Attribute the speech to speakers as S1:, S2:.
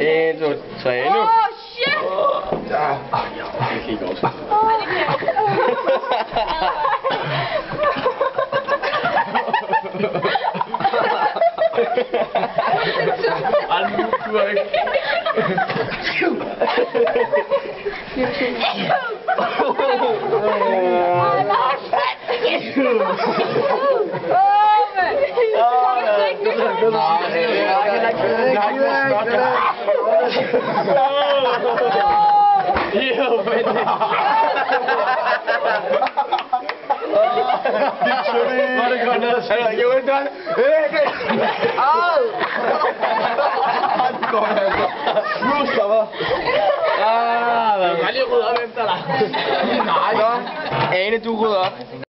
S1: 1, 2, 3 nu.
S2: Åh, shit!
S1: Ja. Det kan ikke også.
S2: Ej, det kan jeg ikke.
S1: Ej, du er ikke. Ane, du rydder op.